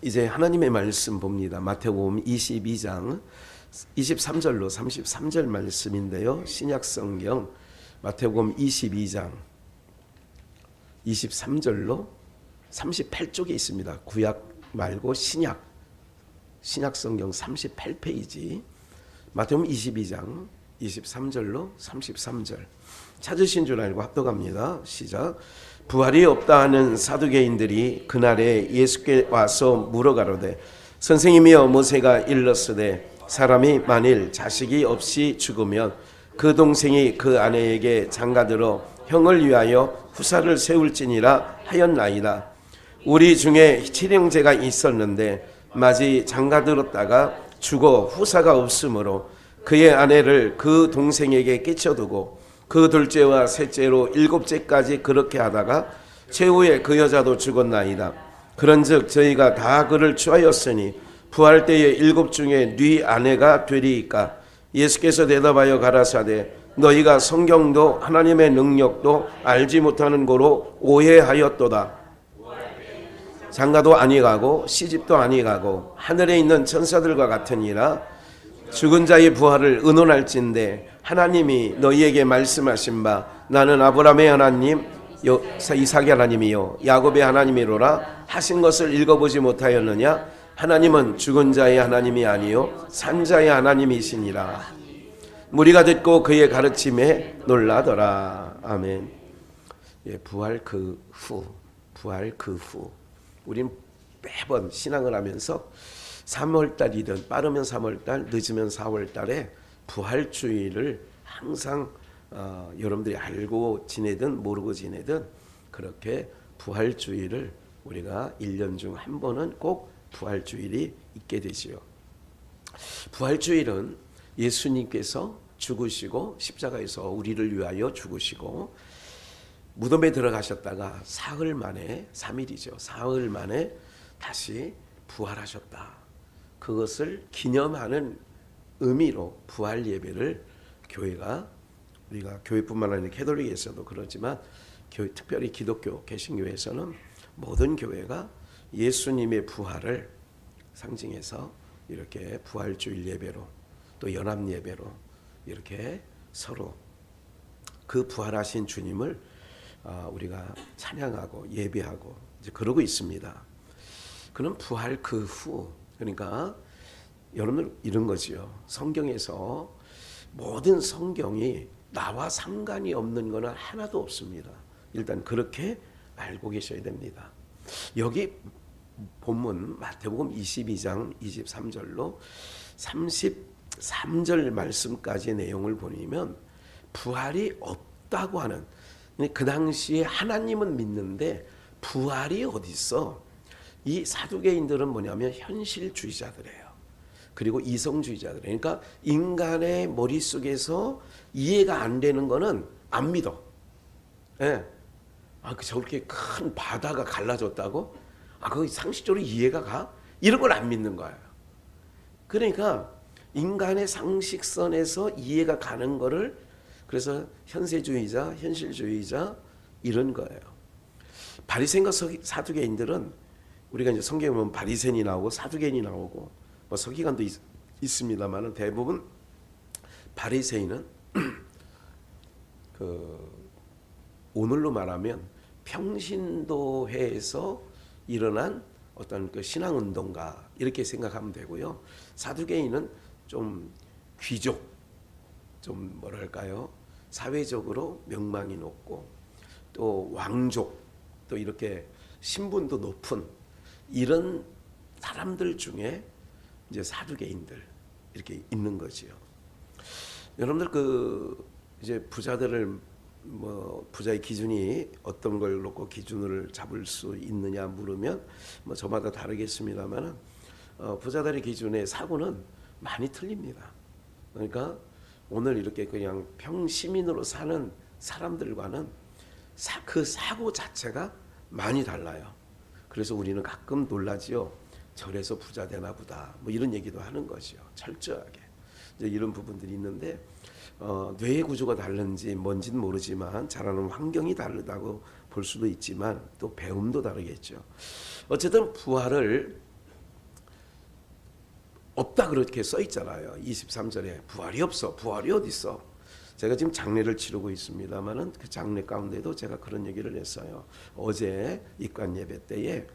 이제 하나님의 말씀 봅니다. 마태복음 22장 23절로 33절 말씀인데요. 신약 성경 마태복음 22장 23절로 38쪽에 있습니다. 구약 말고 신약 성경 38페이지 마태복음 22장 23절로 33절 찾으신 줄 알고 합독합니다. 시작. 부활이 없다 하는 사두개인들이 그날에 예수께 와서 물어가로되 선생님이여 모세가 일렀으되 사람이 만일 자식이 없이 죽으면 그 동생이 그 아내에게 장가들어 형을 위하여 후사를 세울지니라 하였나이다. 우리 중에 칠형제가 있었는데 마지 장가들었다가 죽어 후사가 없으므로 그의 아내를 그 동생에게 끼쳐두고 그 둘째와 셋째로 일곱째까지 그렇게 하다가 최후에 그 여자도 죽었나이다. 그런즉 저희가 다 그를 취하였으니 부활 때에 일곱 중에 네 아내가 되리이까. 예수께서 대답하여 가라사대 너희가 성경도 하나님의 능력도 알지 못하는 고로 오해하였도다. 장가도 아니가고 시집도 아니가고 하늘에 있는 천사들과 같으니라. 죽은 자의 부활을 의논할진대 하나님이 너희에게 말씀하신 바 나는 아브라함의 하나님 이삭의 하나님이요 야곱의 하나님이로라 하신 것을 읽어보지 못하였느냐. 하나님은 죽은 자의 하나님이 아니요 산 자의 하나님이시니라. 무리가 듣고 그의 가르침에 놀라더라. 아멘. 예, 부활 그 후 우린 매번 신앙을 하면서 3월달이든 빠르면 3월달 늦으면 4월달에 부활주의를 항상 여러분들이 알고 지내든 모르고 지내든 그렇게 부활주의를 우리가 1년 중 한 번은 꼭 부활주일이 있게 되지요. 부활주일은 예수님께서 죽으시고 십자가에서 우리를 위하여 죽으시고 무덤에 들어가셨다가 사흘 만에 3일이죠. 사흘 만에 다시 부활하셨다. 그것을 기념하는 의미로 부활 예배를 교회가 우리가 교회뿐만 아니라 캐톨릭에서도 그렇지만 특별히 기독교 개신교에서는 모든 교회가 예수님의 부활을 상징해서 이렇게 부활주일 예배로 또 연합 예배로 이렇게 서로 그 부활하신 주님을 우리가 찬양하고 예배하고 이제 그러고 있습니다. 그럼 부활 그 후 그러니까 여러분들 이런 거지요. 성경에서 모든 성경이 나와 상관이 없는 것은 하나도 없습니다. 일단 그렇게 알고 계셔야 됩니다. 여기 본문 마태복음 22장 23절로 33절 말씀까지의 내용을 보면 부활이 없다고 하는 그 당시에 하나님은 믿는데 부활이 어디 있어? 이 사두개인들은 뭐냐면 현실주의자들이에요. 그리고 이성주의자들. 그러니까 인간의 머릿속에서 이해가 안 되는 거는 안 믿어. 예. 저렇게 큰 바다가 갈라졌다고? 그거 상식적으로 이해가 가? 이런 걸 안 믿는 거예요. 그러니까 인간의 상식선에서 이해가 가는 거를 그래서 현세주의자, 현실주의자 이런 거예요. 바리새인과 사두개인들은 우리가 이제 성경에 보면 바리새인이 나오고 사두개인이 나오고 뭐 서기관도 있습니다만 대부분 바리새인은 오늘로 말하면 평신도회에서 일어난 어떤 그 신앙운동가 이렇게 생각하면 되고요. 사두개인은 좀 귀족, 좀 뭐랄까요, 사회적으로 명망이 높고 또 왕족, 또 이렇게 신분도 높은 이런 사람들 중에 이제 사두개인들 이렇게 있는 거지요. 여러분들 이제 부자들을 부자의 기준이 어떤 걸 놓고 기준을 잡을 수 있느냐 물으면 저마다 다르겠습니다만 부자들의 기준의 사고는 많이 틀립니다. 그러니까 오늘 이렇게 그냥 평시민으로 사는 사람들과는 그 사고 자체가 많이 달라요. 그래서 우리는 가끔 놀라지요. 저래서 부자 되나 보다 이런 얘기도 하는 거죠. 철저하게 이제 이런 부분들이 있는데 뇌의 구조가 다른지 뭔지는 모르지만 자라는 환경이 다르다고 볼 수도 있지만 또 배움도 다르겠죠. 어쨌든 부활을 없다 그렇게 써 있잖아요. 23절에 부활이 없어. 부활이 어디 있어? 제가 지금 장례를 치르고 있습니다만은 그 장례 가운데도 제가 그런 얘기를 했어요. 어제 입관 예배 때에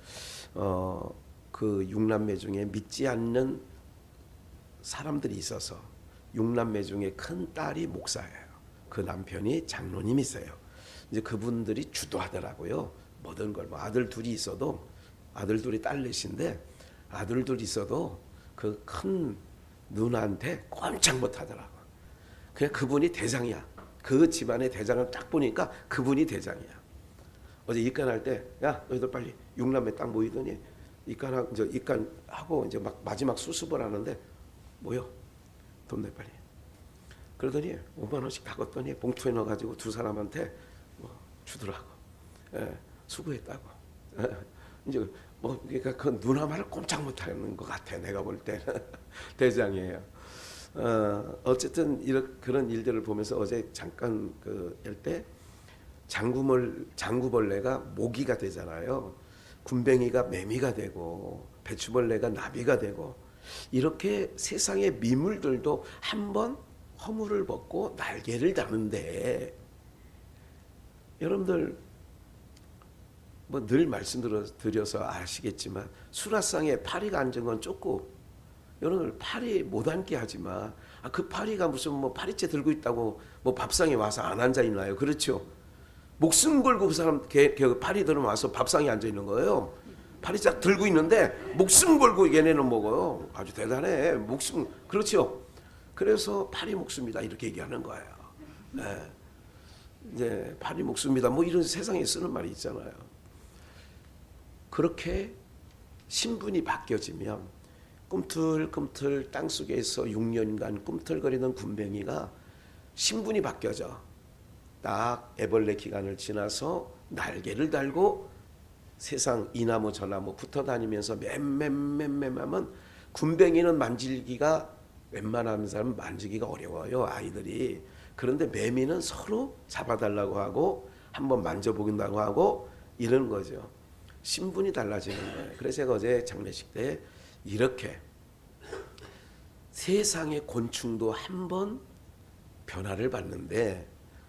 그 육남매 중에 믿지 않는 사람들이 있어서 육남매 중에 큰 딸이 목사예요. 그 남편이 장로님이세요. 이제 그분들이 주도하더라고요. 모든 걸 뭐 아들 둘이 있어도 아들 둘이 딸 넷인데 아들 둘이 있어도 그 큰 누나한테 꼼짝 못하더라고. 그냥 그분이 대장이야. 그 집안의 대장을 딱 보니까 그분이 대장이야. 어제 입간할 때, 야 너희들 빨리 육남매 딱 모이더니 입간하고 이제 막 마지막 수습을 하는데 모여 돈 내 빨리. 그러더니 5만 원씩 다 걷더니 봉투에 넣어가지고 두 사람한테 주더라고. 예, 수고했다고. 이제 뭐 그러니까 그 누나 말을 꼼짝 못하는 것 같아. 내가 볼 때는 대장이에요. 어쨌든 그런 일들을 보면서 어제 잠깐 할 때 장구벌레가 모기가 되잖아요. 군뱅이가 매미가 되고 배추벌레가 나비가 되고 이렇게 세상의 미물들도 한번 허물을 벗고 날개를 다는데 여러분들 뭐 늘 말씀드려서 아시겠지만 수라상에 파리가 앉은 건 쫓고 여러분들 파리 못 앉게 하지만 그 파리가 무슨 뭐 파리채 들고 있다고 뭐 밥상에 와서 안 앉아 있나요? 그렇죠? 목숨 걸고 그 사람 그 파리들은 와서 밥상에 앉아 있는 거예요. 파리채 들고 있는데 목숨 걸고 얘네는 먹어요. 아주 대단해. 목숨 그렇죠? 그래서 파리 목숨이다 이렇게 얘기하는 거예요. 네. 이제 파리 목숨이다 뭐 이런 세상에 쓰는 말이 있잖아요. 그렇게 신분이 바뀌어지면 꿈틀꿈틀 땅속에서 6년간 꿈틀거리던 군뱅이가 신분이 바뀌어져. 딱 애벌레 기간을 지나서 날개를 달고 세상 이 나무 저 나무 붙어 다니면서 맴하면 군뱅이는 만지기가 웬만한 사람은 만지기가 어려워요. 아이들이. 그런데 매미는 서로 잡아달라고 하고 한번 만져보긴다고 하고 이런 거죠. 신분이 달라지는 거예요. 그래서 제가 어제 장례식 때 이렇게 세상의 곤충도 한번 변화를 받는데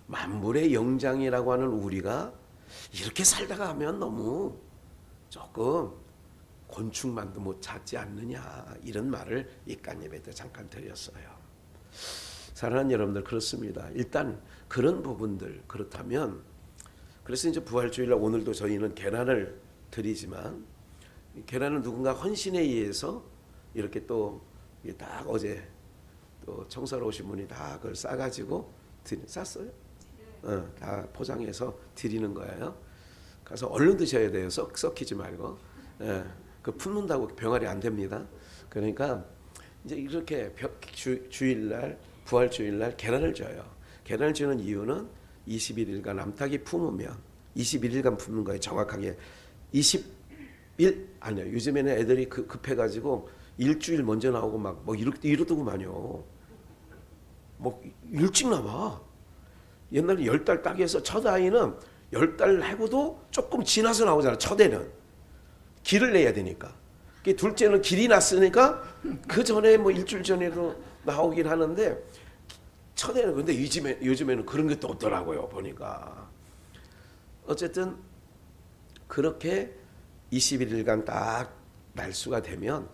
만물의 영장이라고 하는 우리가 이렇게 살다가 하면 너무 조금 곤충만도 못 찾지 않느냐 이런 말을 입간 예배 때 잠깐 드렸어요. 사랑하는 여러분들 그렇습니다. 일단 그런 부분들 그렇다면 그래서 이제 부활주일날 오늘도 저희는 계란을 드리지만 계란은 누군가 헌신에 의해서 이렇게 또 딱 어제 또 청소하러 오신 분이 다 그걸 싸가지고 쌌어요. 다 포장해서 드리는 거예요. 가서 얼른 드셔야 돼요. 썩히지 말고. 그 품는다고 병아리 안 됩니다. 그러니까 이제 이렇게 주일날 부활주일날 계란을 줘요. 계란을 주는 이유는 21일간 암탉이 품으면 21일간 품는 거예요. 정확하게 20일 아니요. 요즘에는 애들이 급해가지고 일주일 먼저 나오고 막 뭐 이러더구만요. 뭐 일찍 나와. 옛날에 10달 딱 해서 첫 아이는 10달 하고도 조금 지나서 나오잖아. 첫 애는 기를 내야 되니까. 둘째는 길이 났으니까 그 전에 뭐 일주일 전에도 나오긴 하는데 첫 애는 근데 요즘에는 그런 게 또 없더라고요. 보니까 어쨌든 그렇게 21일간 딱 날수가 되면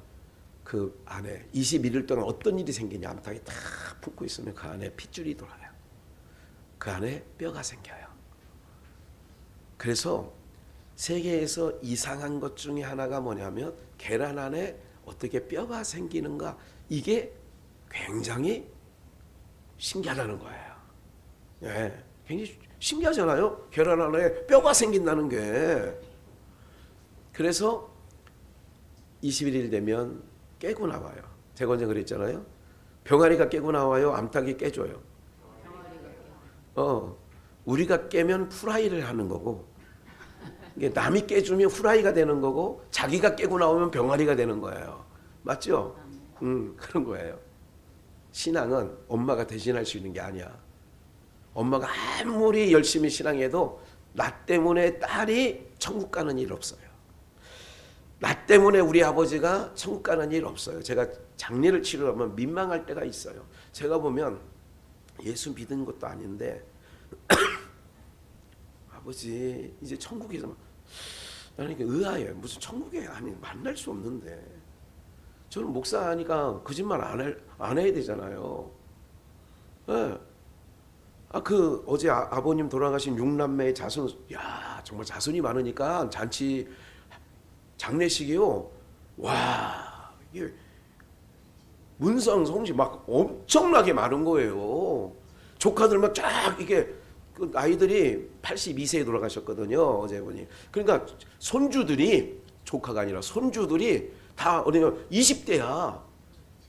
그 안에 21일 동안 어떤 일이 생기냐 암탉이 딱 품고 있으면 그 안에 핏줄이 돌아요. 그 안에 뼈가 생겨요. 그래서 세계에서 이상한 것 중에 하나가 뭐냐면 계란 안에 어떻게 뼈가 생기는가 이게 굉장히 신기하다는 거예요. 네, 굉장히 신기하잖아요. 계란 안에 뼈가 생긴다는 게. 그래서 21일 되면 깨고 나와요. 제가 언제 그랬잖아요. 병아리가 깨고 나와요. 암탉이 깨줘요. 우리가 깨면 후라이를 하는 거고 남이 깨주면 후라이가 되는 거고 자기가 깨고 나오면 병아리가 되는 거예요. 맞죠? 그런 거예요. 신앙은 엄마가 대신할 수 있는 게 아니야. 엄마가 아무리 열심히 신앙해도 나 때문에 딸이 천국 가는 일 없어요. 나 때문에 우리 아버지가 천국 가는 일 없어요. 제가 장례를 치르려면 민망할 때가 있어요. 제가 보면 예수 믿은 것도 아닌데 아버지 이제 천국에서 나는 이게 의아해요. 무슨 천국에 아니 만날 수 없는데 저는 목사니까 거짓말 안 해야 되잖아요. 네. 그 어제 아버님 돌아가신 6남매의 자손, 야 정말 자손이 많으니까 잔치 장례식이요. 와 이게 문상 성시 막 엄청나게 많은 거예요. 조카들만 쫙 이게 그 아이들이 82세에 돌아가셨거든요. 어제 보니. 그러니까 손주들이 조카가 아니라 손주들이 다 어디 20대야.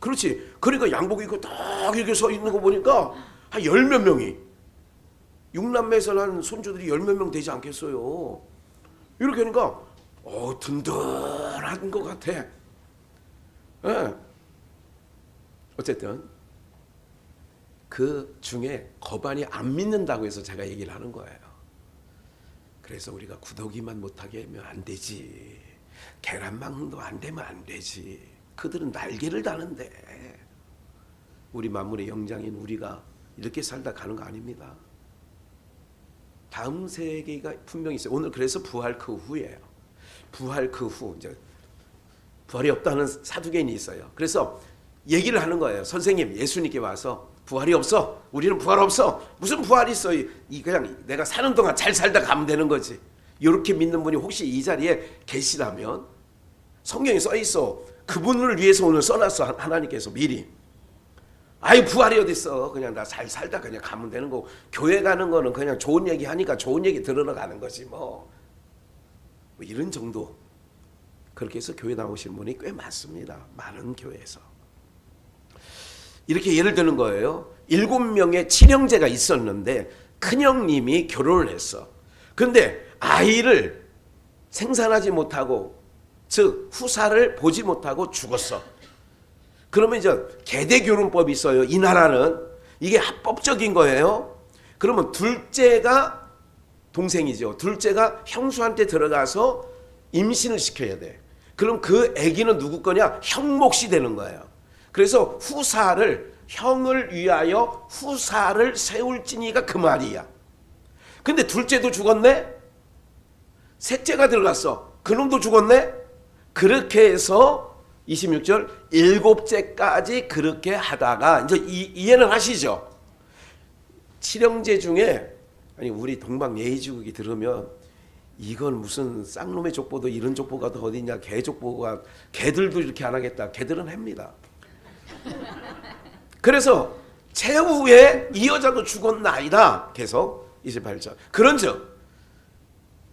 그렇지. 그러니까 양복 입고 딱 이렇게 서 있는 거 보니까 한 열 몇 명이 6남매에서 난 손주들이 열 몇 명 되지 않겠어요. 이렇게 하니까 든든한 것 같아. 예. 어쨌든 그 중에 거반이 안 믿는다고 해서 제가 얘기를 하는 거예요. 그래서 우리가 구더기만 못하게 하면 안 되지. 계란망도 안 되면 안 되지. 그들은 날개를 다는데 우리 만물의 영장인 우리가 이렇게 살다 가는 거 아닙니다. 다음 세계가 분명히 있어요. 오늘 그래서 부활 그 후예요. 부활 그 후 이제 부활이 없다는 사두개인이 있어요. 그래서 얘기를 하는 거예요. 선생님, 예수님께 와서 부활이 없어. 우리는 부활 없어. 무슨 부활이 있어? 그냥 내가 사는 동안 잘 살다 가면 되는 거지. 이렇게 믿는 분이 혹시 이 자리에 계시다면 성경에 써 있어. 그분을 위해서 오늘 써놨어. 하나님께서 미리. 아이 부활이 어디 있어? 그냥 나 잘 살다 그냥 가면 되는 거고 교회 가는 거는 그냥 좋은 얘기 하니까 좋은 얘기 들으러 가는 거지 뭐 이런 정도. 그렇게 해서 교회 나오신 분이 꽤 많습니다. 많은 교회에서. 이렇게 예를 드는 거예요. 7명의 친형제가 있었는데 큰형님이 결혼을 했어. 그런데 아이를 생산하지 못하고 즉 후사를 보지 못하고 죽었어. 그러면 이제 계대교론법이 있어요. 이 나라는 이게 합법적인 거예요. 그러면 둘째가 동생이죠. 둘째가 형수한테 들어가서 임신을 시켜야 돼. 그럼 그 아기는 누구 거냐? 형 몫이 되는 거예요. 그래서 후사를 형을 위하여 후사를 세울지니가 그 말이야. 근데 둘째도 죽었네? 셋째가 들어갔어. 그놈도 죽었네? 그렇게 해서 26절 7째까지 그렇게 하다가 이제 이해는 하시죠? 칠형제 중에 아니 우리 동방 예의지국이 들으면 이건 무슨 쌍놈의 족보도 이런 족보가 더 어디냐 개 족보가 개들도 이렇게 안 하겠다. 개들은 합니다. 그래서 최후에 이 여자도 죽었나이다. 계속 28절. 그런즉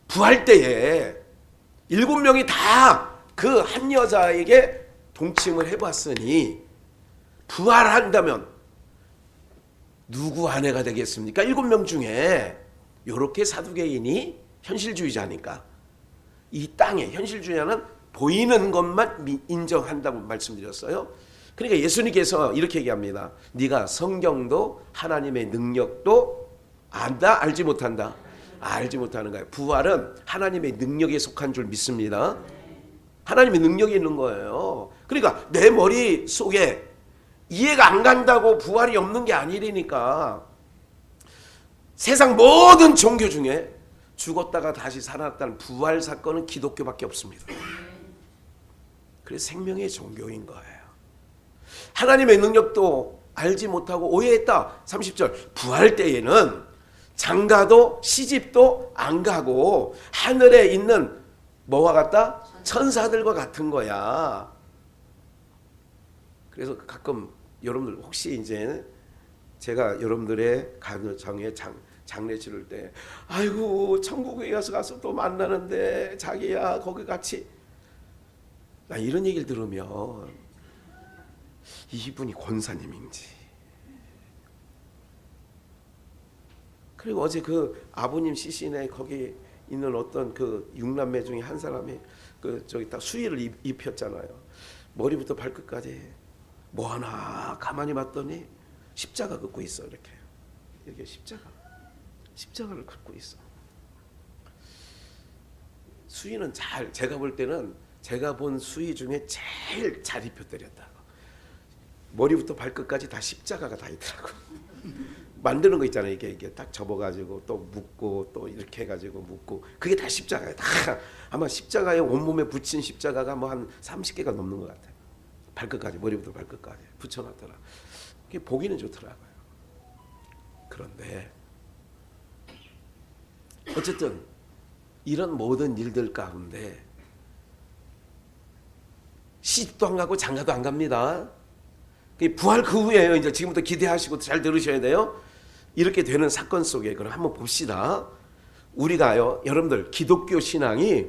부활 때에 7명이 다 그 한 여자에게 동침을 해봤으니 부활한다면 누구 아내가 되겠습니까? 7명 중에 이렇게 사두개인이 현실주의자니까 이 땅에 현실주의자는 보이는 것만 인정한다고 말씀드렸어요. 그러니까 예수님께서 이렇게 얘기합니다. 네가 성경도 하나님의 능력도 안다? 알지 못한다? 알지 못하는 거예요. 부활은 하나님의 능력에 속한 줄 믿습니다. 하나님의 능력이 있는 거예요. 그러니까 내 머릿속에 이해가 안 간다고 부활이 없는 게 아니라니까. 세상 모든 종교 중에 죽었다가 다시 살아났다는 부활 사건은 기독교밖에 없습니다. 그래서 생명의 종교인 거예요. 하나님의 능력도 알지 못하고 오해했다. 30절 부활 때에는 장가도 시집도 안 가고 하늘에 있는 뭐와 같다? 천사들과 같은 거야. 그래서 가끔 여러분들 혹시 이제 제가 여러분들의 가정에 장례 치를 때 아이고 천국에 가서 또 만나는데 자기야 거기 같이 나 이런 얘기를 들으면 이분이 권사님인지 그리고 어제 그 아버님 시신에 거기 있는 어떤 그 6남매 중에 한 사람이 그 저기 딱 수의를 입혔잖아요. 머리부터 발끝까지 뭐 하나 가만히 봤더니 십자가 긋고 있어. 이렇게 십자가를 긋고 있어. 수의는 제가 볼 때는 제가 본 수위 중에 제일 잘 입혀드렸다고. 머리부터 발끝까지 다 십자가가 다 있더라고. 만드는 거 있잖아요. 이게 딱 접어가지고 또 묶고 또 이렇게 해가지고 묶고, 그게 다 십자가예요. 다 아마 십자가에 온몸에 붙인 십자가가 뭐 한 30개가 넘는 것 같아요. 발끝까지, 머리부터 발끝까지 붙여놨더라. 그게 보기는 좋더라고요. 그런데 어쨌든 이런 모든 일들 가운데 시집도 안 가고 장가도 안 갑니다. 부활 그 후에요. 이제 지금부터 기대하시고 잘 들으셔야 돼요. 이렇게 되는 사건 속에 그럼 한번 봅시다. 우리가요, 여러분들 기독교 신앙이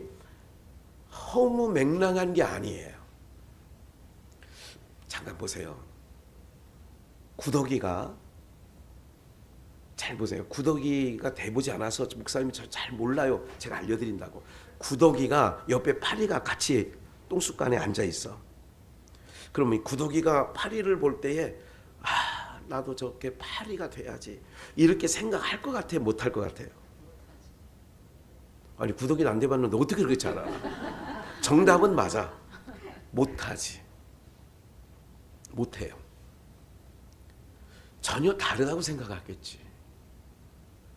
허무맹랑한 게 아니에요. 잠깐 보세요. 구더기가, 잘 보세요. 구더기가 돼보지 않아서 목사님이 잘 몰라요. 제가 알려드린다고. 구더기가 옆에 파리가 같이 똥쑥간에 앉아 있어. 그러면 이 구더기가 파리를 볼 때에 나도 저렇게 파리가 돼야지 이렇게 생각할 것 같아요? 못할 것 같아요? 아니, 구더기는 안 돼봤는데 어떻게 그렇게 잘 알아? 정답은 맞아. 못하지. 못해요. 전혀 다르다고 생각하겠지.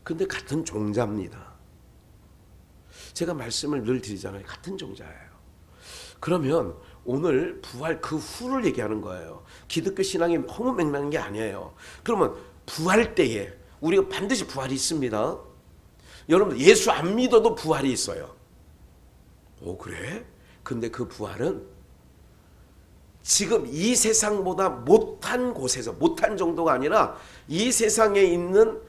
근데 같은 종자입니다. 제가 말씀을 늘 드리잖아요. 같은 종자예요. 그러면 오늘 부활 그 후를 얘기하는 거예요. 기독교 신앙이 허무맹랑한 게 아니에요. 그러면 부활 때에 우리가 반드시 부활이 있습니다. 여러분, 예수 안 믿어도 부활이 있어요. 오, 그래? 근데 그 부활은 지금 이 세상보다 못한 곳에서, 못한 정도가 아니라 이 세상에 있는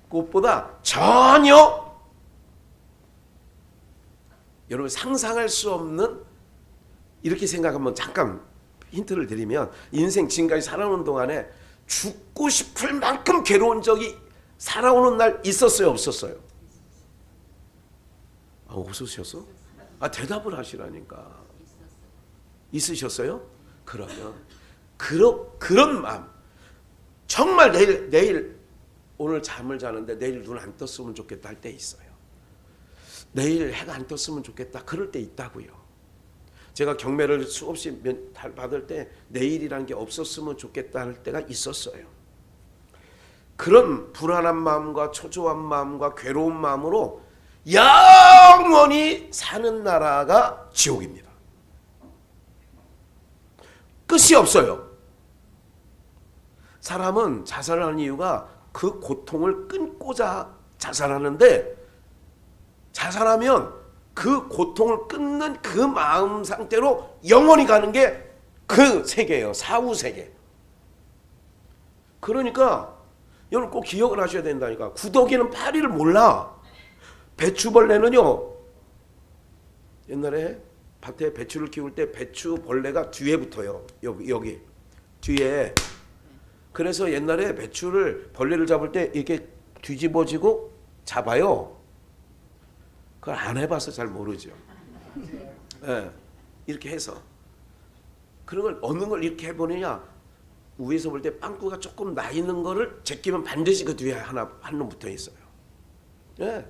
곳보다 전혀 여러분 상상할 수 없는, 이렇게 생각하면, 잠깐 힌트를 드리면, 인생 지금까지 살아오는 동안에 죽고 싶을 만큼 괴로운 적이 살아오는 날 있었어요, 없었어요? 없으셨어? 대답을 하시라니까. 있으셨어요? 그러면 그런 마음, 정말 내일 오늘 잠을 자는데 내일 눈 안 떴으면 좋겠다 할 때 있어요. 내일 해가 안 떴으면 좋겠다 그럴 때 있다고요. 제가 경매를 수없이 받을 때 내일이란 게 없었으면 좋겠다 할 때가 있었어요. 그런 불안한 마음과 초조한 마음과 괴로운 마음으로 영원히 사는 나라가 지옥입니다. 끝이 없어요. 사람은 자살하는 이유가 그 고통을 끊고자 자살하는데, 자살하면 그 고통을 끊는 그 마음 상태로 영원히 가는 게 그 세계예요. 사후 세계. 그러니까 여러분 꼭 기억을 하셔야 된다니까. 구더기는 파리를 몰라. 배추벌레는요, 옛날에 밭에 배추를 키울 때 배추벌레가 뒤에 붙어요. 여기 뒤에. 그래서 옛날에 배추를, 벌레를 잡을 때 이렇게 뒤집어지고 잡아요. 그걸 안 해봐서 잘 모르죠. 네, 이렇게 해서. 그런 걸 어느 걸 이렇게 해보느냐, 위에서 볼 때 빵꾸가 조금 나 있는 거를 제끼면 반드시 그 뒤에 한 놈 붙어 있어요. 예.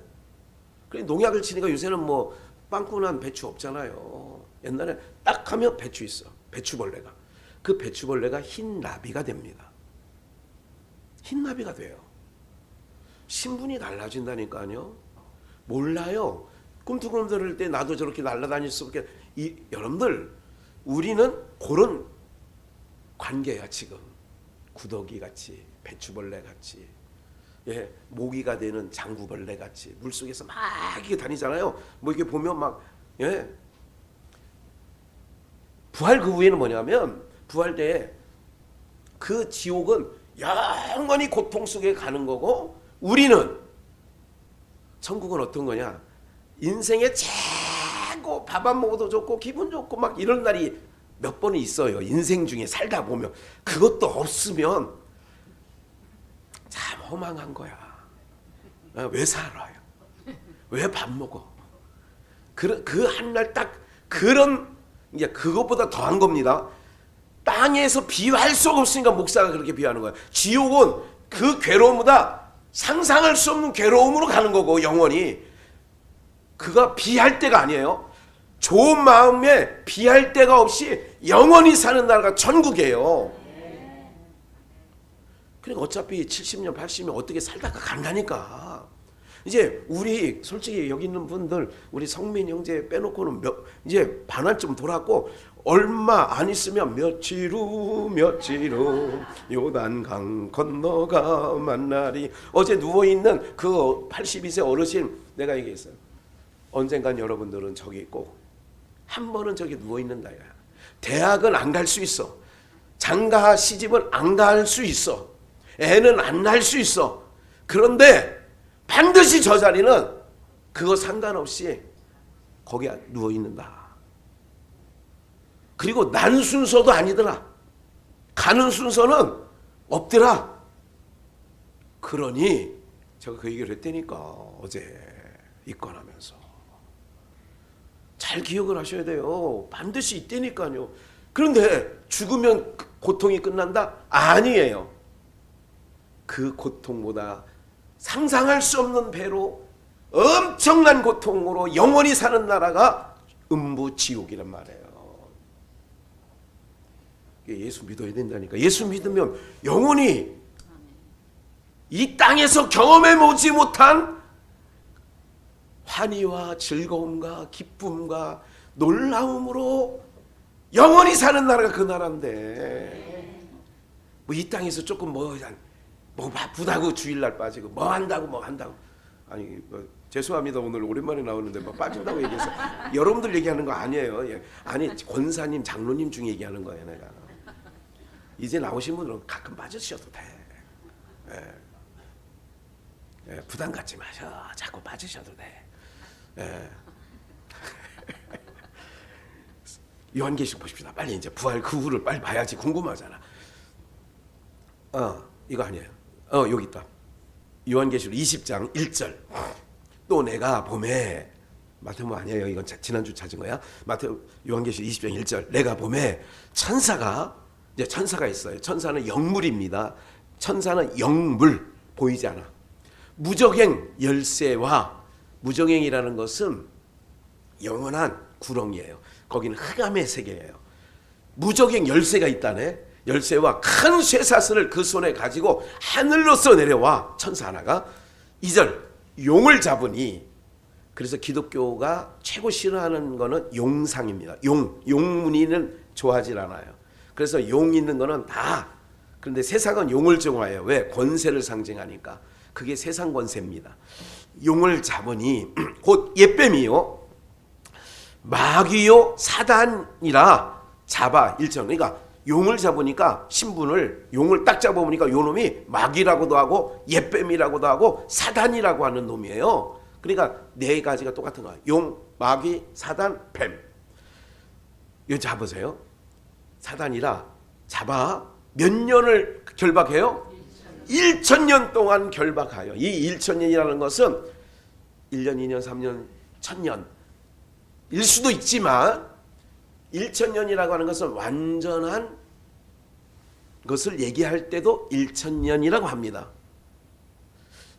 그래, 농약을 치니까 요새는 뭐 빵꾸 난 배추 없잖아요. 옛날에 딱 하면 배추 있어. 배추벌레가. 그 배추벌레가 흰 나비가 됩니다. 흰 나비가 돼요. 신분이 달라진다니까요. 몰라요. 꿈틀꿈틀할 때 나도 저렇게 날아다닐 수 없게. 여러분들, 우리는 그런 관계야 지금. 구더기 같이, 배추벌레 같이, 예, 모기가 되는 장구벌레 같이 물속에서 막 이렇게 다니잖아요. 뭐 이렇게 보면 막, 예. 부활 그 후에는 뭐냐면, 부활 때에 그 지옥은 영원히 고통 속에 가는 거고, 우리는 천국은 어떤 거냐? 인생에 최고 밥 안 먹어도 좋고 기분 좋고 막 이런 날이 몇 번이 있어요. 인생 중에 살다 보면. 그것도 없으면 참 허망한 거야. 왜 살아요? 왜 밥 먹어? 그 한 날 딱 그런, 이제 그것보다 더한 겁니다. 땅에서 비유할 수가 없으니까 목사가 그렇게 비유하는 거야. 지옥은 그 괴로움보다 상상할 수 없는 괴로움으로 가는 거고, 영원히. 그가 비할 때가 아니에요. 좋은 마음에 비할 데가 없이 영원히 사는 나라가 천국이에요. 그러니까 어차피 70년 80년 어떻게 살다가 간다니까. 이제 우리 솔직히 여기 있는 분들 우리 성민 형제 빼놓고는 이제 반환쯤 돌았고 얼마 안 있으면 며칠 후 요단강 건너가 만나리. 어제 누워있는 그 82세 어르신 내가 얘기했어요. 언젠간 여러분들은 저기 있고 한 번은 저기 누워있는다. 대학은 안 갈 수 있어. 장가 시집은 안 갈 수 있어. 애는 안 낳을 수 있어. 그런데 반드시 저 자리는 그거 상관없이 거기 누워있는다. 그리고 난 순서도 아니더라. 가는 순서는 없더라. 그러니 제가 그 얘기를 했다니까 어제 입건하면서. 잘 기억을 하셔야 돼요. 반드시 있다니까요. 그런데 죽으면 고통이 끝난다? 아니에요. 그 고통보다 상상할 수 없는 배로 엄청난 고통으로 영원히 사는 나라가 음부지옥이란 말이에요. 예수 믿어야 된다니까. 예수 믿으면 영원히 이 땅에서 경험해보지 못한 환희와 즐거움과 기쁨과 놀라움으로 영원히 사는 나라가 그 나라인데 뭐 이 땅에서 조금 뭐 바쁘다고 주일날 빠지고 뭐 한다고 아니 죄송합니다. 오늘 오랜만에 나오는데 뭐 빠진다고 얘기해서 여러분들 얘기하는 거 아니에요. 예. 아니 권사님 장로님 중에 얘기하는 거예요. 내가 이제 나오신 분들은 가끔 빠지셔도 돼. 예. 예, 부담 갖지 마셔. 자꾸 빠지셔도 돼. 예. 요한계시록 보십시다. 빨리 이제 부활 그 후를 빨리 봐야지. 궁금하잖아. 이거 아니에요. 여기 있다. 요한계시록 20장 1절. 또 내가 봄에 마태복음 아니에요. 이건 지난주 찾은 거야. 요한계시록 20장 1절. 내가 봄에 천사가 있어요. 천사는 영물입니다. 천사는 영물 보이지 않아. 무적행 열쇠와 무적행이라는 것은 영원한 구렁이에요. 거기는 흑암의 세계예요. 무적행 열쇠가 있다네. 열쇠와 큰 쇠사슬을 그 손에 가지고 하늘로서 내려와 천사 하나가 2절 용을 잡으니. 그래서 기독교가 최고 싫어하는 거는 용상입니다. 용무늬는 좋아하질 않아요. 그래서 용 있는 거는 다. 그런데 세상은 용을 좋아해요. 왜? 권세를 상징하니까. 그게 세상 권세입니다. 용을 잡으니 곧 옛뱀이요 마귀요 사단이라 잡아. 1절. 그러니까 용을 잡으니까 신분을 용을 딱 잡아보니까 요 놈이 마귀라고도 하고 옛뱀이라고도 하고 사단이라고 하는 놈이에요. 그러니까 네 가지가 똑같은 거야. 용, 마귀, 사단, 뱀. 이거 잡으세요. 사단이라 잡아. 몇 년을 결박해요? 1000년 동안 결박하여. 이 1000년이라는 것은 1년, 2년, 3년, 1000년일 수도 있지만 1000년이라고 하는 것은 완전한 것을 얘기할 때도 1000년이라고 합니다.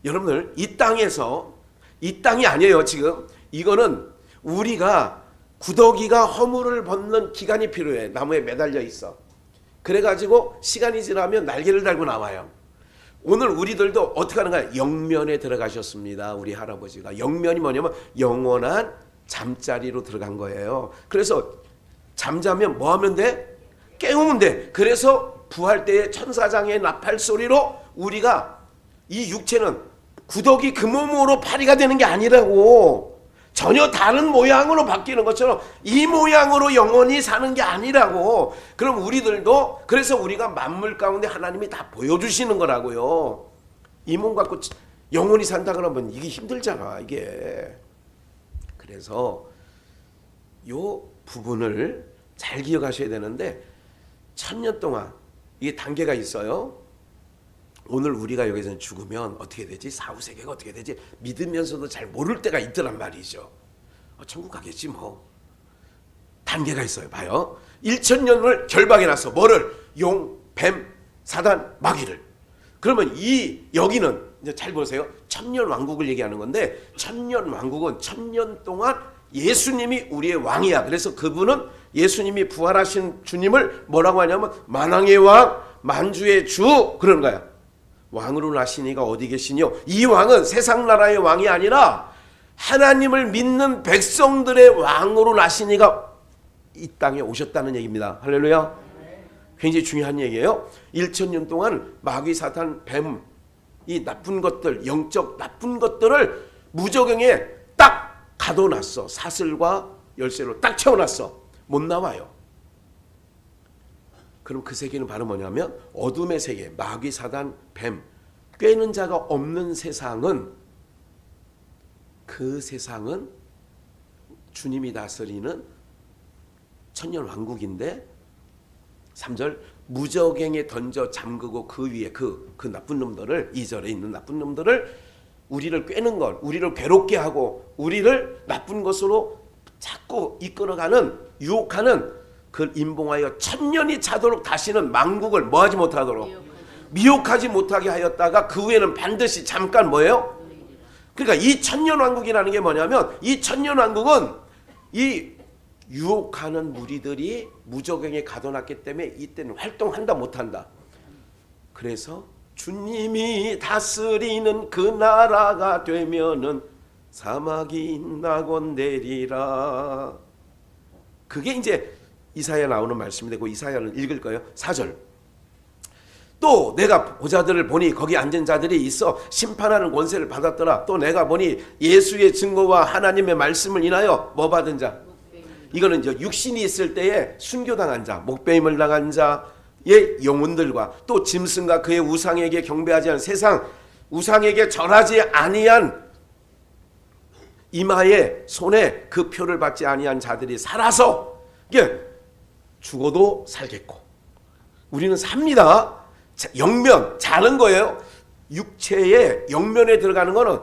여러분들 이 땅에서 이 땅이 아니에요. 지금 이거는 우리가 구더기가 허물을 벗는 기간이 필요해. 나무에 매달려 있어. 그래가지고 시간이 지나면 날개를 달고 나와요. 오늘 우리들도 어떻게 하는 거야? 영면에 들어가셨습니다. 우리 할아버지가. 영면이 뭐냐면 영원한 잠자리로 들어간 거예요. 그래서 잠자면 뭐 하면 돼? 깨우면 돼. 그래서 부활 때의 천사장의 나팔 소리로 우리가 이 육체는 구더기 그 몸으로 파리가 되는 게 아니라고. 전혀 다른 모양으로 바뀌는 것처럼 이 모양으로 영원히 사는 게 아니라고. 그럼 우리들도 그래서 우리가 만물 가운데 하나님이 다 보여주시는 거라고요. 이 몸 갖고 영원히 산다 그러면 이게 힘들잖아. 이게. 그래서 요 부분을 잘 기억하셔야 되는데 1000년 동안 이게 단계가 있어요. 오늘 우리가 여기서 죽으면 어떻게 되지? 사후세계가 어떻게 되지? 믿으면서도 잘 모를 때가 있더란 말이죠. 천국 가겠지 뭐. 단계가 있어요. 봐요. 1000년을 결박해놨어. 뭐를? 용, 뱀, 사단, 마귀를. 그러면 여기는 이제 잘 보세요. 천년 왕국을 얘기하는 건데 천년 왕국은 1000년 동안 예수님이 우리의 왕이야. 그래서 그분은 예수님이 부활하신 주님을 뭐라고 하냐면 만왕의 왕, 만주의 주 그러는 거야. 왕으로 나시니가 어디 계시뇨? 이 왕은 세상 나라의 왕이 아니라 하나님을 믿는 백성들의 왕으로 나시니가 이 땅에 오셨다는 얘기입니다. 할렐루야. 굉장히 중요한 얘기예요. 1000년 동안 마귀, 사탄, 뱀, 이 나쁜 것들, 영적 나쁜 것들을 무저경에 딱 가둬놨어. 사슬과 열쇠로 딱 채워놨어. 못 나와요. 그럼 그 세계는 바로 뭐냐면 어둠의 세계, 마귀, 사단, 뱀, 꿰는 자가 없는 세상은, 그 세상은 주님이 다스리는 천년 왕국인데 3절 무저갱에 던져 잠그고 그 위에 그 나쁜 놈들을, 2절에 있는 나쁜 놈들을, 우리를 꿰는 것, 우리를 괴롭게 하고 우리를 나쁜 것으로 자꾸 이끌어가는, 유혹하는 그 임봉하여 천년이 차도록 다시는 만국을 뭐하지 못하도록, 미혹하지 못하게 하였다가 그 후에는 반드시 잠깐 뭐예요? 그러니까 이 천년 왕국이라는 게 뭐냐면 이 천년 왕국은 이 유혹하는 무리들이 무저갱에 가둬놨기 때문에 이때는 활동한다 못한다. 그래서 주님이 다스리는 그 나라가 되면은 사막이 나곤대리라. 그게 이제 이사야 나오는 말씀이 되고, 이사야를 읽을 거예요. 4절. 또 내가 보자들을 보니 거기 앉은 자들이 있어 심판하는 권세를 받았더라. 또 내가 보니 예수의 증거와 하나님의 말씀을 인하여 뭐 받은 자? 이거는 이제 육신이 있을 때에 순교당한 자, 목배임을 당한 자의 영혼들과 또 짐승과 그의 우상에게 경배하지 않은 세상 우상에게 절하지 아니한 이마에 손에 그 표를 받지 아니한 자들이 살아서, 이게 죽어도 살겠고 우리는 삽니다. 영면 자는 거예요. 육체의 영면에 들어가는 거는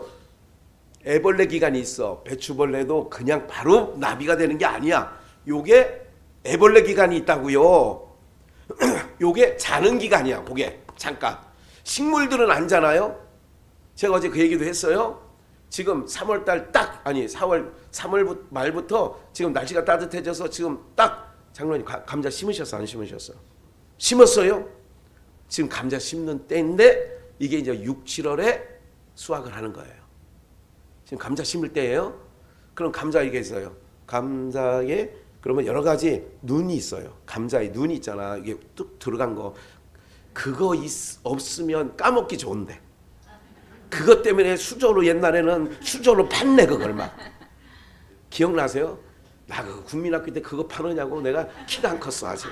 애벌레 기간이 있어. 배추벌레도 그냥 바로 나비가 되는 게 아니야. 요게 애벌레 기간이 있다고요. 요게 자는 기간이야. 그게 잠깐. 식물들은 안 자나요? 제가 어제 그 얘기도 했어요. 지금 3월달 딱, 아니 3월 말부터 지금 날씨가 따뜻해져서 지금 딱 장로님 감자 심으셨어 안 심으셨어? 심었어요? 지금 감자 심는 때인데 이게 이제 6, 7월에 수확을 하는 거예요. 지금 감자 심을 때예요. 그럼 감자 이게 있어요. 감자에 그러면 여러 가지 눈이 있어요. 감자에 눈이 있잖아. 이게 뚝 들어간 거. 그거 없으면 까먹기 좋은데. 그것 때문에 수저로, 옛날에는 수저로 팠네 그걸 막. 기억나세요? 나 그 국민학교 때 그거 파느냐고 내가 키가 안 컸어 아직.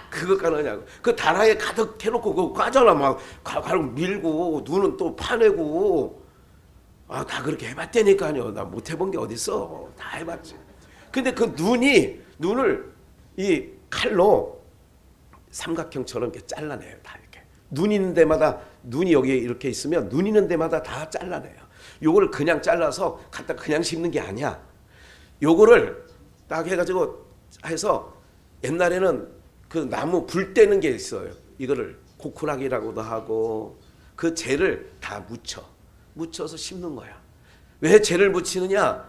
그거 까느냐고. 그 다라에 가득 해놓고 그거 까잖아. 막 가로 밀고 눈은 또 파내고. 아, 다 그렇게 해봤다니까요. 나 못 해본 게 어딨어. 다 해봤지. 근데 그 눈을 이 칼로 삼각형처럼 이렇게 잘라내요. 다 이렇게. 눈 있는 데마다, 눈이 여기 이렇게 있으면 눈 있는 데마다 다 잘라내요. 요거를 그냥 잘라서 갖다 그냥 심는 게 아니야. 요거를 딱 해가지고 해서, 옛날에는 그 나무 불 떼는 게 있어요. 이거를 고쿠락이라고도 하고, 그 재를 다 묻혀서 심는 거야. 왜 재를 묻히느냐?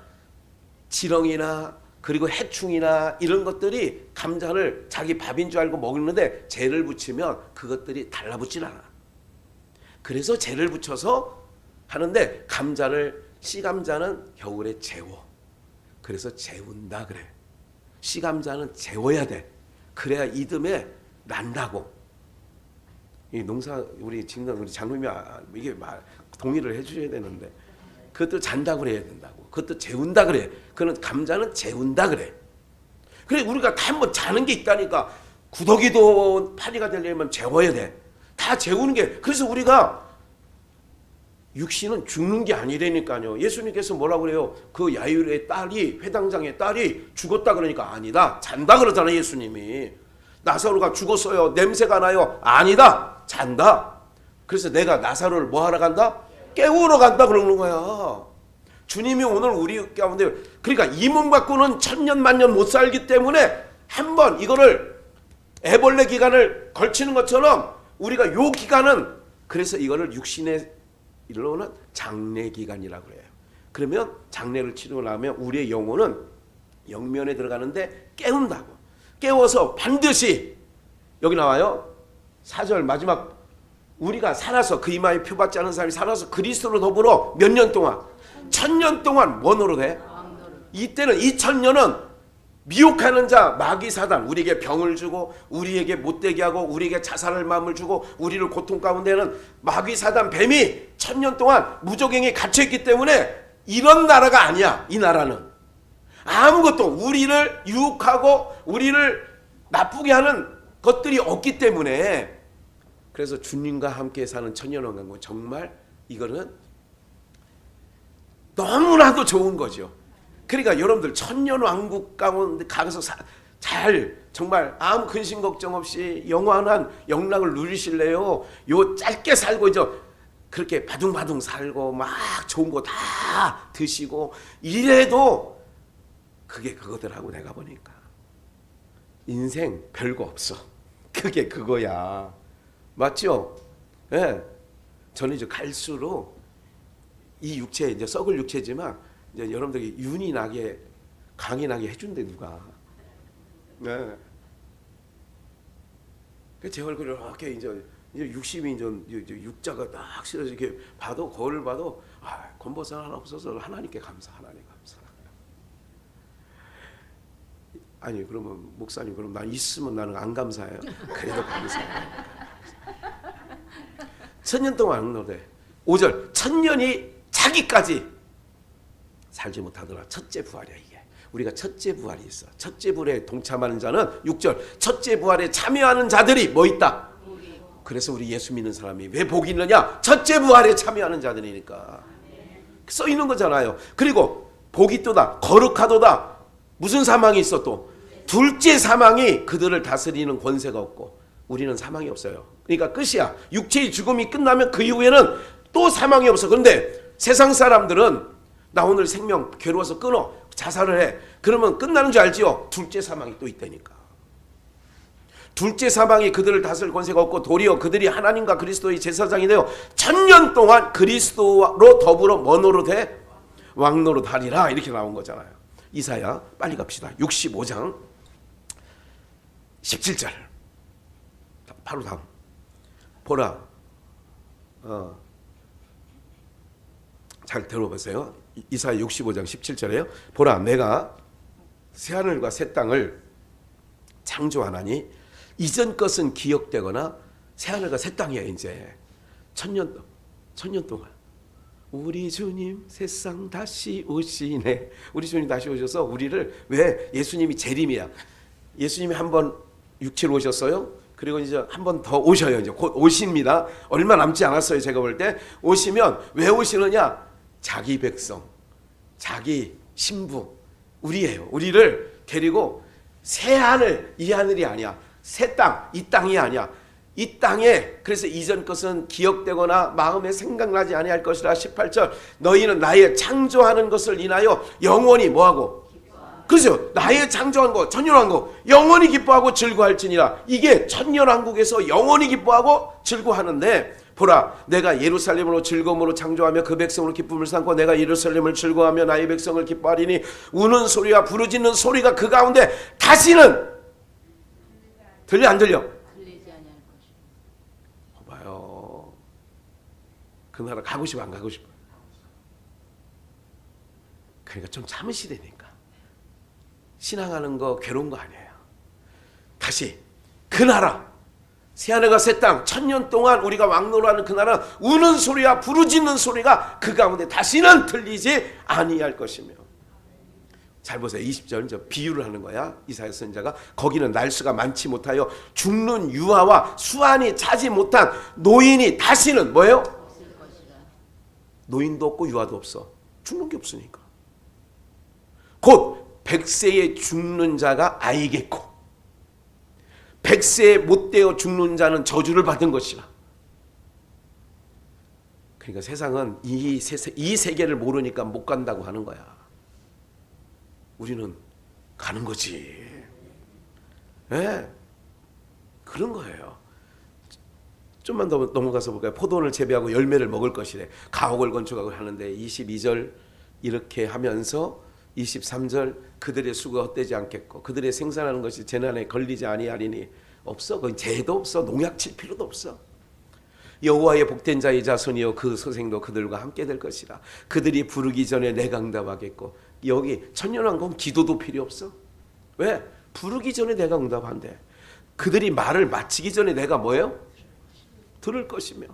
지렁이나 그리고 해충이나 이런 것들이 감자를 자기 밥인 줄 알고 먹는데 재를 붙이면 그것들이 달라붙질 않아. 그래서 재를 붙여서 하는데, 씨감자는 겨울에 재워. 그래서 재운다 그래. 씨감자는 재워야 돼. 그래야 이듬해 난다고. 이 농사 우리 직능 우리 장로님이 이게 동의를 해주셔야 되는데, 그것도 잔다 그래야 된다고. 그것도 재운다 그래. 그는 감자는 재운다 그래. 그래 우리가 다 한번 자는 게 있다니까. 구더기도 파리가 되려면 재워야 돼. 다 재우는 게. 그래서 우리가 육신은 죽는 게 아니라니까요. 예수님께서 뭐라고 그래요? 그 야율의 딸이, 회당장의 딸이 죽었다 그러니까 아니다. 잔다 그러잖아요 예수님이. 나사로가 죽었어요. 냄새가 나요. 아니다. 잔다. 그래서 내가 나사로를 뭐 하러 간다? 깨우러 간다 그러는 거야. 주님이 오늘 우리 가운데, 그러니까 이 몸 갖고는 천년 만년 못 살기 때문에 한번 이거를 애벌레 기간을 걸치는 것처럼 우리가 요 기간은, 그래서 이거를 육신의 일로는 장례 기간이라고 해요. 그러면 장례를 치르고 나면 우리의 영혼은 영면에 들어가는데 깨운다고. 깨워서 반드시 여기 나와요. 4절 마지막 우리가 살아서 그 이마에 표받지 않은 사람이 살아서 그리스도로 더불어 몇 년 동안 1000년 동안 뭐 노릇해? 이때는 2000년은 미혹하는 자 마귀 사단 우리에게 병을 주고 우리에게 못되게 하고 우리에게 자살할 마음을 주고 우리를 고통 가운데는 마귀 사단 뱀이 1000년 동안 무적행에 갇혀있기 때문에 이런 나라가 아니야. 이 나라는 아무것도 우리를 유혹하고 우리를 나쁘게 하는 것들이 없기 때문에 그래서 주님과 함께 사는 천년왕국 정말 이거는 너무나도 좋은 거죠. 그러니까 여러분들 천년왕국 가운데 가서 잘 정말 아무 근심 걱정 없이 영원한 영락을 누리실래요? 요 짧게 살고 이제 그렇게 바둥바둥 살고 막 좋은 거 다 드시고 이래도 그게 그거더라고. 내가 보니까 인생 별거 없어. 그게 그거야. 맞죠? 예. 네. 저는 이제 갈수록 이 육체 이제 썩을 육체지만 이제 여러분들이 윤이 나게 강이 나게 해준대 누가. 네. 제 얼굴을 이렇게 이제 60이 이제 육자가 딱 실어서 이렇게 봐도 거울을 봐도 검버섯 하나 없어서 하나님께 감사. 하나님 감사. 아니 그러면 목사님 그럼 난 있으면 나는 안 감사해요. 그래도 감사해요. 천년 동안 악노래 5절 천년이 자기까지 살지 못하더라. 첫째 부활이야 이게. 우리가 첫째 부활이 있어. 첫째 부활에 동참하는 자는 6절 첫째 부활에 참여하는 자들이 뭐 있다? 그래서 우리 예수 믿는 사람이 왜 복이 있느냐? 첫째 부활에 참여하는 자들이니까 써 있는 거잖아요. 그리고 복이 또다 거룩하도다. 무슨 사망이 있어 또? 둘째 사망이 그들을 다스리는 권세가 없고 우리는 사망이 없어요. 그러니까 끝이야. 육체의 죽음이 끝나면 그 이후에는 또 사망이 없어. 그런데 세상 사람들은 나 오늘 생명 괴로워서 끊어 자살을 해. 그러면 끝나는 줄 알지요? 둘째 사망이 또 있다니까. 둘째 사망이 그들을 다스릴 권세가 없고 도리어 그들이 하나님과 그리스도의 제사장이 되어 1000년 동안 그리스도로 더불어 뭐 노릇해? 왕노릇 하리라. 이렇게 나온 거잖아요. 이사야 빨리 갑시다. 65장 17절 바로 다음. 보라 잘 들어보세요. 이사야 65장 17절에요. 보라 내가 새하늘과 새 땅을 창조하나니 이전 것은 기억되거나 새하늘과 새 땅이야. 이제 천년 동안 우리 주님 세상 다시 오시네. 우리 주님 다시 오셔서 우리를 왜 예수님이 재림이야. 예수님이 한번 육체로 오셨어요. 그리고 이제 한 번 더 오셔요. 이제 곧 오십니다. 얼마 남지 않았어요. 제가 볼 때 오시면 왜 오시느냐? 자기 백성, 자기 신부 우리예요. 우리를 데리고 새 하늘 이 하늘이 아니야. 새 땅 이 땅이 아니야. 이 땅에 그래서 이전 것은 기억되거나 마음에 생각나지 아니할 것이라. 18절 너희는 나의 창조하는 것을 인하여 영원히 뭐하고 그렇죠. 나의 창조한 거 천년왕국 영원히 기뻐하고 즐거워할지니라. 이게 천년왕국에서 영원히 기뻐하고 즐거워하는데 보라 내가 예루살렘으로 즐거움으로 창조하며 그 백성으로 기쁨을 삼고 내가 예루살렘을 즐거워하며 나의 백성을 기뻐하리니 우는 소리와 부르짖는 소리가 그 가운데 다시는 들려 안 들려? 들리지 아니할 것이요. 봐요. 그 나라 가고 싶어 안 가고 싶어? 그러니까 좀 참으시라니까. 신앙하는 거 괴로운 거 아니에요. 다시 그 나라 새하늘과 새 땅 1000년 동안 우리가 왕노라는 그 나라 우는 소리와 부르짖는 소리가 그 가운데 다시는 들리지 아니할 것이며. 잘 보세요. 20절 저 비유를 하는 거야. 이사야 선지자가 거기는 날수가 많지 못하여 죽는 유아와 수완이 차지 못한 노인이 다시는 뭐예요? 없을 것이라. 노인도 없고 유아도 없어. 죽는 게 없으니까. 곧 100세에 죽는 자가 아이겠고 100세에 못되어 죽는 자는 저주를 받은 것이라. 그러니까 세상은 이 세계를 모르니까 못 간다고 하는 거야. 우리는 가는 거지. 네. 그런 거예요. 좀만 더 넘어가서 볼까요? 포도원을 재배하고 열매를 먹을 것이래. 가옥을 건축하고 하는데 22절 이렇게 하면서 23절 그들의 수가 헛되지 않겠고 그들의 생산하는 것이 재난에 걸리지 아니하리니 없어. 거기 죄도 없어. 농약 칠 필요도 없어. 여호와의 복된 자의 자손이여 그 소생도 그들과 함께 될 것이라. 그들이 부르기 전에 내가 응답하겠고. 여기 천년왕국 기도도 필요 없어. 왜? 부르기 전에 내가 응답한대. 그들이 말을 마치기 전에 내가 뭐예요? 들을 것이며.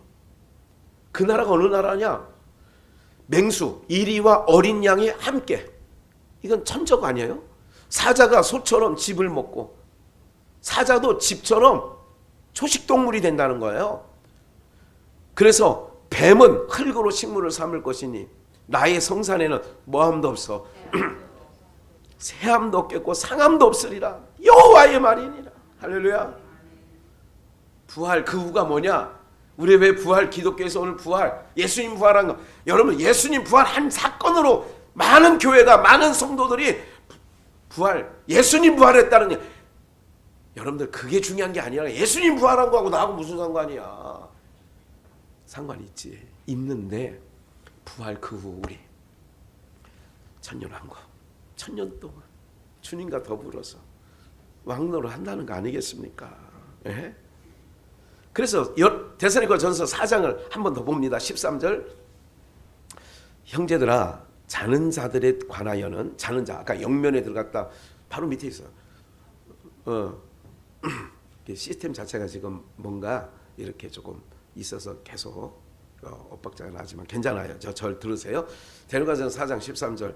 그 나라가 어느 나라냐? 맹수, 이리와 어린 양이 함께. 이건 천적 아니에요? 사자가 소처럼 집을 먹고 사자도 집처럼 초식동물이 된다는 거예요. 그래서 뱀은 흙으로 식물을 삼을 것이니 나의 성산에는 뭐함도 없어. 새함도 없겠고 상함도 없으리라. 여호와의 말이니라. 할렐루야. 부활 그 후가 뭐냐? 우리 왜 부활 기독교에서 오늘 부활 예수님 부활한 거 여러분 예수님 부활한 사건으로 많은 교회가 많은 성도들이 부활 예수님 부활했다는 여러분들 그게 중요한 게 아니라 예수님 부활한 거하고 나하고 무슨 상관이야. 상관이 있지. 있는데 부활 그 후 우리 천년왕국 천년 동안 주님과 더불어서 왕노를 한다는 거 아니겠습니까? 예? 그래서 데살로니가전서 4장을 한 번 더 봅니다. 13절 형제들아 자는 자들에 관하여는 자는 자 아까 영면에 들어갔다 바로 밑에 있어요. 시스템 자체가 지금 뭔가 이렇게 조금 있어서 계속 엇박자가 나지만 괜찮아요. 절 들으세요. 데살로니가전서 4장 13절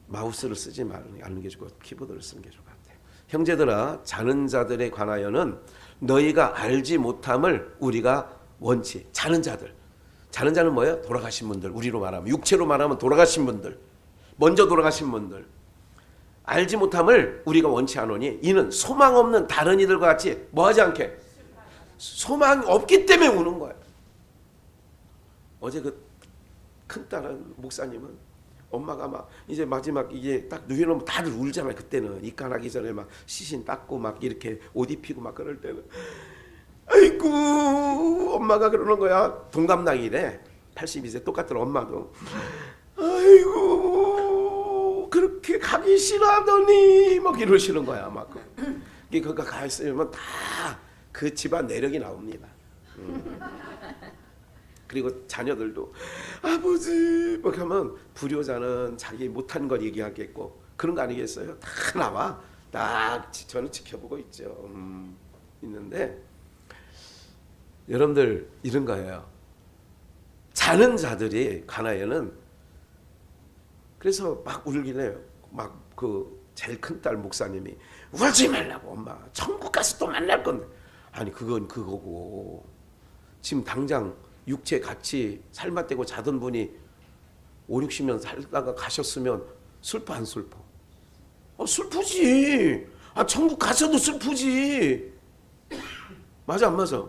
마우스를 쓰지 않는 게 좋고 키보드를 쓰는 게 좋을 것 같아요. 형제들아 자는 자들에 관하여는 너희가 알지 못함을 우리가 원치. 자는 자들. 자는 자는 뭐예요? 돌아가신 분들. 우리로 말하면 육체로 말하면 돌아가신 분들. 먼저 돌아가신 분들. 알지 못함을 우리가 원치 않으니 이는 소망 없는 다른 이들과 같이 뭐하지 않게 소망이 없기 때문에 우는 거예요. 어제 그 큰딸은 목사님은 엄마가 막 이제 마지막 이게 딱 누워놓으면 다들 울잖아요. 그때는 입간하기 전에 막 시신 닦고 막 이렇게 옷 입히고 막 그럴 때는 아이고 엄마가 그러는 거야. 동갑나기래 82세 똑같더라. 엄마도 아이고 그렇게 가기 싫어하더니 막 이러시는 거야. 막 그러니까 가 있으면 다 그 집안 내력이 나옵니다. 그리고 자녀들도 아버지 뭐 하면 불효자는 자기 못한 걸 얘기하겠고 그런 거 아니겠어요? 다 나와. 딱 저는 지켜보고 있죠. 있는데 여러분들 이런 거예요. 자는 자들이 가나에는 그래서 막 울길래 막 그 제일 큰 딸 목사님이 울지 말라고 엄마 천국 가서 또 만날 건데 아니 그건 그거고 지금 당장 육체 같이 삶아떼고 자던 분이 5, 60년 살다가 가셨으면 슬퍼 안 슬퍼? 슬프지. 천국 가서도 슬프지. 맞아 안 맞아?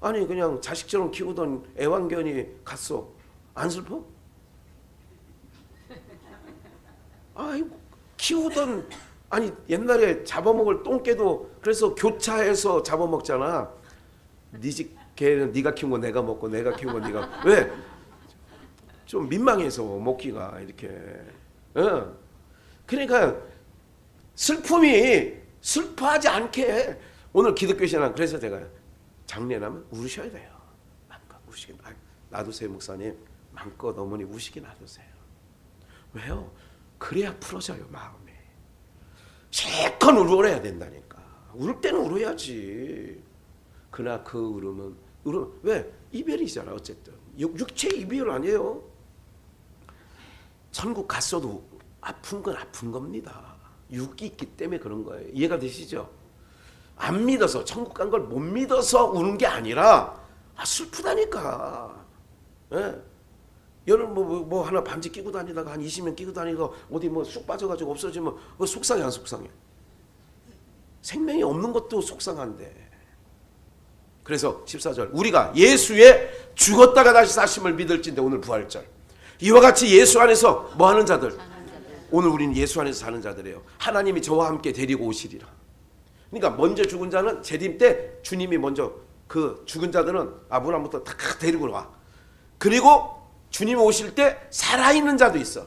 아니 그냥 자식처럼 키우던 애완견이 갔어. 안 슬퍼? 아이고 키우던 아니 옛날에 잡아먹을 똥개도 그래서 교차해서 잡아먹잖아. 네 집 개는 네가 키운 거 내가 먹고 내가 키운 거 네가 왜? 좀 민망해서 먹기가 이렇게. 그러니까 슬픔이 슬퍼하지 않게 오늘 기독교 신앙 그래서 제가 장례나면 우셔야 돼요. 마음껏 우시게 놔두세요 목사님. 마음껏 어머니 우시게 놔두세요. 왜요? 그래야 풀어져요 마음이. 실컷 울어야 된다니까. 울 때는 울어야지. 그러나 그 울음은 왜? 이별이잖아 어쨌든. 육체 이별 아니에요. 천국 갔어도 아픈 건 아픈 겁니다. 육이 있기 때문에 그런 거예요. 이해가 되시죠? 안 믿어서 천국 간 걸 못 믿어서 우는 게 아니라 슬프다니까. 예? 여러분 뭐 하나 반지 끼고 다니다가 한 20년 끼고 다니다가 어디 뭐 쑥 빠져가지고 없어지면 속상해 안 속상해? 생명이 없는 것도 속상한데. 그래서 14절 우리가 예수의 죽었다가 다시 사심을 믿을진데 오늘 부활절 이와 같이 예수 안에서 뭐 하는 자들? 오늘 우리는 예수 안에서 사는 자들이에요. 하나님이 저와 함께 데리고 오시리라. 그러니까 먼저 죽은 자는 재림 때 주님이 먼저 그 죽은 자들은 아브라함부터 다 데리고 와. 그리고 주님이 오실 때 살아있는 자도 있어.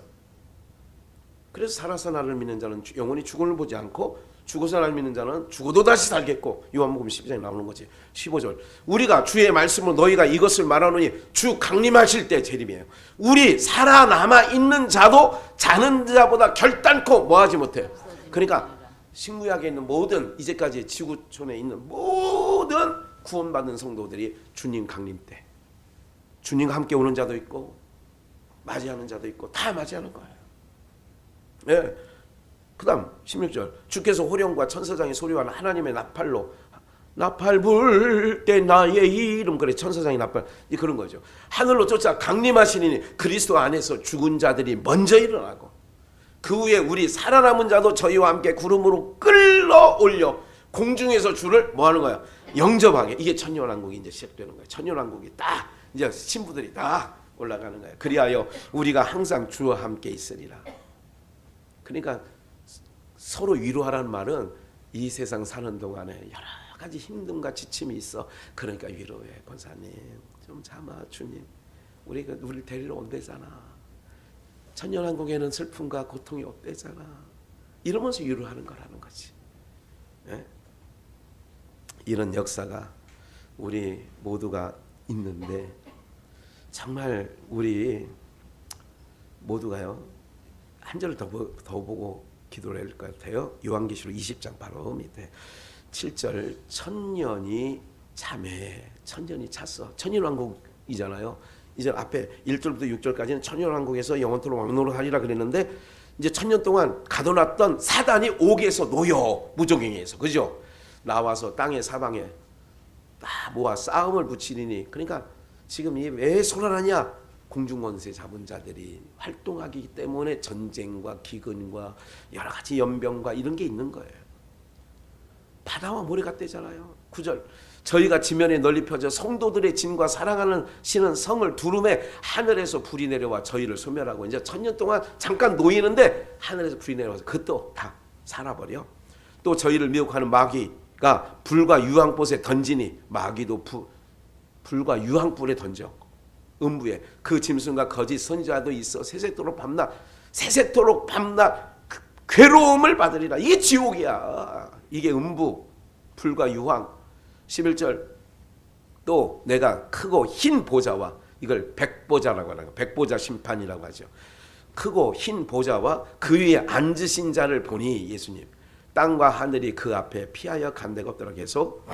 그래서 살아서 나를 믿는 자는 영원히 죽음을 보지 않고 죽어서 나를 믿는 자는 죽어도 다시 살겠고, 요한복음 12장에 나오는 거지. 15절 우리가 주의 말씀으로 너희가 이것을 말하노니 주 강림하실 때 재림이에요. 우리 살아남아 있는 자도 자는 자보다 결단코 뭐하지 못해. 그러니까 신구약에 있는 모든, 이제까지 지구촌에 있는 모든 구원받은 성도들이 주님 강림 때 주님과 함께 오는 자도 있고 맞이하는 자도 있고 다 맞이하는 거예요. 예. 그 다음 16절 주께서 호령과 천사장의 소리와 하나님의 나팔로, 나팔 불 때 나의 이름, 그래 천사장의 나팔, 그런 거죠. 하늘로 쫓아 강림하시니 그리스도 안에서 죽은 자들이 먼저 일어나고 그 후에 우리 살아남은 자도 저희와 함께 구름으로 끌어올려 공중에서 주를 뭐 하는 거야? 영접하게. 이게 천년왕국이 이제 시작되는 거예요. 천년왕국이 딱 이제 신부들이 다 올라가는 거예요. 그리하여 우리가 항상 주와 함께 있으리라. 그러니까 서로 위로하라는 말은 이 세상 사는 동안에 여러 가지 힘듦과 지침이 있어. 그러니까 위로해. 권사님 좀 참아. 주님 우리가 우리를 데리러 온대잖아. 천년왕국에는 슬픔과 고통이 없대잖아. 이러면서 위로하는 거라는 거지. 예? 이런 역사가 우리 모두가 있는데 정말 우리 모두가요 한 절을 더 보고 기도를 해야 될 것 같아요. 요한계시록 20장 바로 밑에 7절 천년이 참해. 천년이 찼어. 천년왕국이잖아요. 이제 앞에 1절부터 6절까지는 천년왕국에서 영원토록 왕노릇 하리라 그랬는데 이제 천년 동안 가둬놨던 사단이 옥에서 놓여, 무적행에서, 그죠? 나와서 땅의 사방에 다 모아 싸움을 붙이리니. 그러니까 지금 이 왜 소란하냐? 공중권세 잡은 자들이 활동하기 때문에 전쟁과 기근과 여러 가지 연병과 이런 게 있는 거예요. 바다와 모래가 떼잖아요. 9절 저희가 지면에 널리 펴져 성도들의 진과 사랑하는 신은 성을 두름에 하늘에서 불이 내려와 저희를 소멸하고, 이제 천년 동안 잠깐 놓이는데 하늘에서 불이 내려와서 그것도 다 살아버려. 또 저희를 미혹하는 마귀가 불과 유황불에 던지니, 마귀도 불과 유황불에 던져. 음부에 그 짐승과 거짓 선지자도 있어 세세토록 밤낮 괴로움을 받으리라. 이게 지옥이야. 이게 음부, 불과 유황. 11절 또 내가 크고 흰 보좌와, 이걸 백보좌라고 하는 거, 백보좌 심판이라고 하죠. 크고 흰 보좌와 그 위에 앉으신 자를 보니, 예수님, 땅과 하늘이 그 앞에 피하여 간 데가 없더라. 계속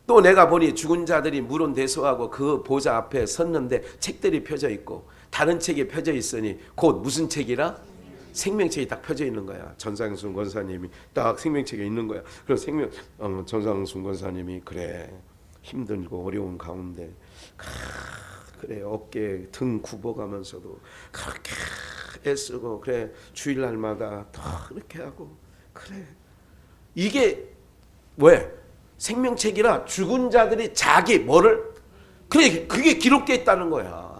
또 내가 보니 죽은 자들이 물은 대소하고 그 보좌 앞에 섰는데 책들이 펴져 있고 다른 책이 펴져 있으니 곧 무슨 책이라? 생명책이 딱 펴져 있는 거야. 전상순 권사님이 딱 생명책에 있는 거야. 그래서 전상순 권사님이 그래 힘들고 어려운 가운데 그래 어깨 등 굽어가면서도 그렇게 애쓰고 그래 주일날마다 더 그렇게 하고 그래 이게 왜? 생명책이라 죽은 자들이 자기 뭐를 그래 그게 기록되어 있다는 거야.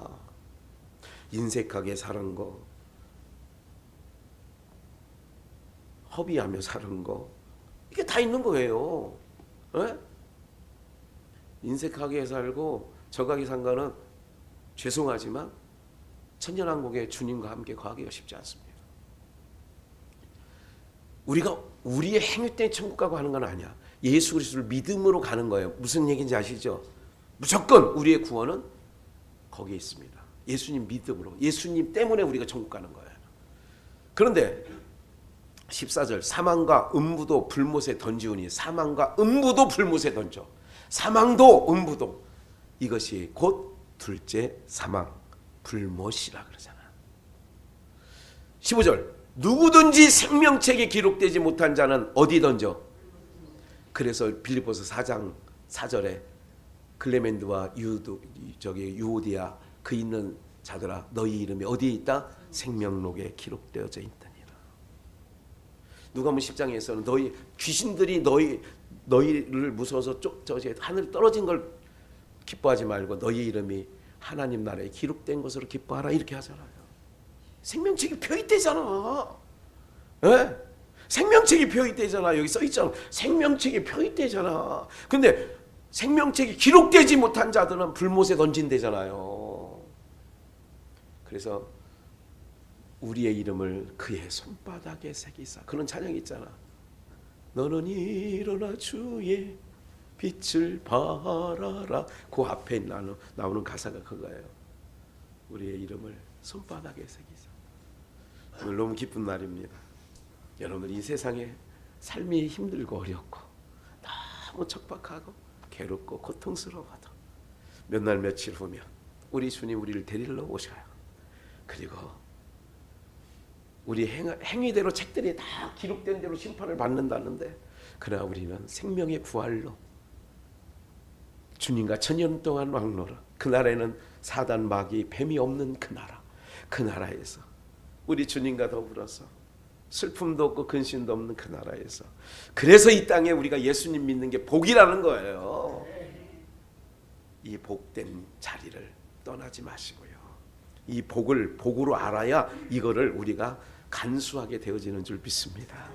인색하게 사는 거, 허비하며 사는 거, 이게 다 있는 거예요. 에? 인색하게 살고 저가게 산 거는 죄송하지만 천년왕국에 주님과 함께 거하기가 쉽지 않습니다. 우리가 우리의 행위 때문에 천국 가고 하는 건 아니야. 예수 그리스도를 믿음으로 가는 거예요. 무슨 얘기인지 아시죠? 무조건 우리의 구원은 거기에 있습니다. 예수님 믿음으로, 예수님 때문에 우리가 천국 가는 거예요. 그런데 14절 사망과 음부도 불못에 던지우니, 사망과 음부도 불못에 던져. 사망도 음부도 이것이 곧 둘째 사망 불못이라 그러잖아. 15절 누구든지 생명책에 기록되지 못한 자는 어디 던져? 그래서 빌립보서 4장 4절에 클레멘드와 유오디아 그 있는 자들아 너희 이름이 어디에 있다? 생명록에 기록되어져 있다니라. 누가복음 10장에서는 너희 귀신들이 너희를 무서워서 저기 하늘 떨어진 걸 기뻐하지 말고 너희 이름이 하나님 나라에 기록된 것으로 기뻐하라 이렇게 하잖아요. 생명책이 표의되잖아. 예? 생명책이 표의되잖아. 여기 써 있잖아. 생명책이 표의되잖아. 근데 생명책이 기록되지 못한 자들은 불못에 던진대잖아요. 그래서 우리의 이름을 그의 손바닥에 새기사. 그런 찬양이 있잖아. 너는 일어나 주의 빛을 발하라. 그 앞에 나오는 가사가 그거예요. 우리의 이름을 손바닥에 새기사. 오늘 너무 기쁜 날입니다. 여러분, 이 세상에 삶이 힘들고 어렵고 너무 척박하고 괴롭고 고통스러워도 몇 날 며칠 후면 우리 주님 우리를 데리러 오셔요. 그리고 우리 행위대로 책들이 다 기록된 대로 심판을 받는다는데, 그러나 우리는 생명의 부활로 주님과 천년 동안 왕노라. 그날에는 사단 마귀 뱀이 없는 그 나라, 그 나라에서 우리 주님과 더불어서 슬픔도 없고 근심도 없는 그 나라에서, 그래서 이 땅에 우리가 예수님 믿는 게 복이라는 거예요. 이 복된 자리를 떠나지 마시고요. 이 복을 복으로 알아야 이거를 우리가 간수하게 되어지는 줄 믿습니다.